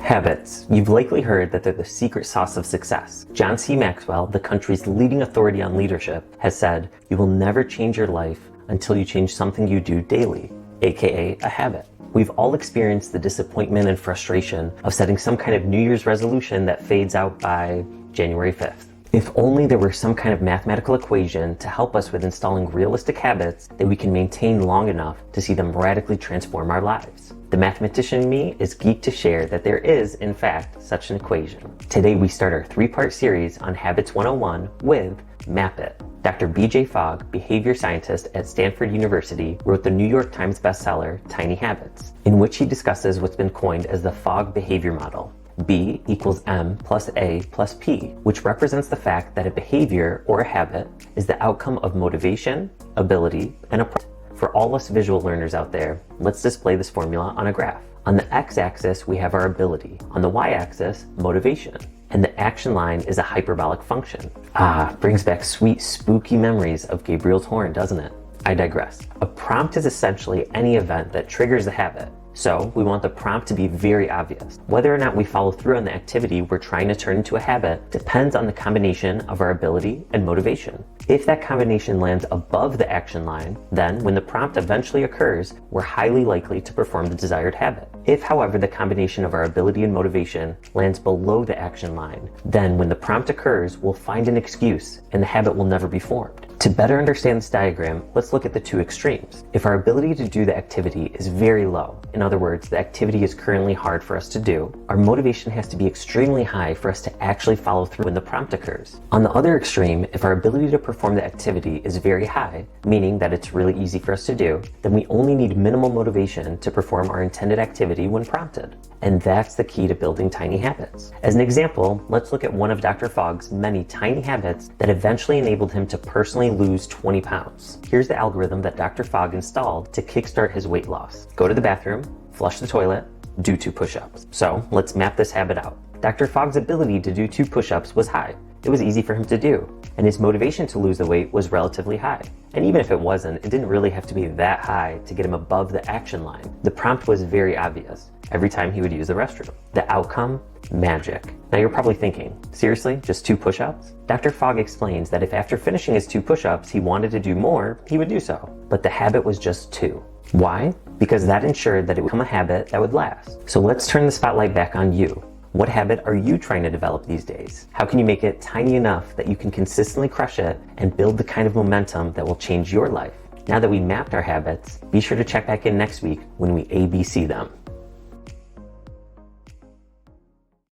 Habits. You've likely heard that they're the secret sauce of success. John C. Maxwell, the country's leading authority on leadership, has said, "You will never change your life until you change something you do daily," aka a habit. We've all experienced the disappointment and frustration of setting some kind of New Year's resolution that fades out by January 5th. If only there were some kind of mathematical equation to help us with installing realistic habits that we can maintain long enough to see them radically transform our lives. The mathematician in me is geeked to share that there is, in fact, such an equation. Today we start our 3-part series on Habits 101 with Map It. Dr. B.J. Fogg, behavior scientist at Stanford University, wrote the New York Times bestseller, Tiny Habits, in which he discusses what's been coined as the Fogg Behavior Model. B equals M plus A plus P, which represents the fact that a behavior or a habit is the outcome of motivation, ability, and a process. For all us visual learners out there, let's display this formula on a graph. On the x-axis, we have our ability. On the y-axis, motivation. And the action line is a hyperbolic function. Brings back sweet, spooky memories of Gabriel's horn, doesn't it? I digress. A prompt is essentially any event that triggers the habit. So we want the prompt to be very obvious. Whether or not we follow through on the activity we're trying to turn into a habit depends on the combination of our ability and motivation. If that combination lands above the action line, then when the prompt eventually occurs, we're highly likely to perform the desired habit. If, however, the combination of our ability and motivation lands below the action line, then when the prompt occurs, we'll find an excuse and the habit will never be formed. To better understand this diagram, let's look at the two extremes. If our ability to do the activity is very low, in other words, the activity is currently hard for us to do, our motivation has to be extremely high for us to actually follow through when the prompt occurs. On the other extreme, if our ability to perform the activity is very high, meaning that it's really easy for us to do, then we only need minimal motivation to perform our intended activity when prompted. And that's the key to building tiny habits. As an example, let's look at one of Dr. Fogg's many tiny habits that eventually enabled him to personally lose 20 pounds. Here's the algorithm that Dr. Fogg installed to kickstart his weight loss. Go to the bathroom, flush the toilet, do 2 push-ups. So let's map this habit out. Dr. Fogg's ability to do 2 push-ups was high. It was easy for him to do, and his motivation to lose the weight was relatively high. And even if it wasn't, it didn't really have to be that high to get him above the action line. The prompt was very obvious every time he would use the restroom. The outcome? Magic. Now you're probably thinking, seriously, just 2 push-ups? Dr. Fogg explains that if after finishing his 2 push-ups he wanted to do more, he would do so. But the habit was just 2. Why? Because that ensured that it would become a habit that would last. So let's turn the spotlight back on you. What habit are you trying to develop these days? How can you make it tiny enough that you can consistently crush it and build the kind of momentum that will change your life? Now that we mapped our habits, be sure to check back in next week when we ABC them.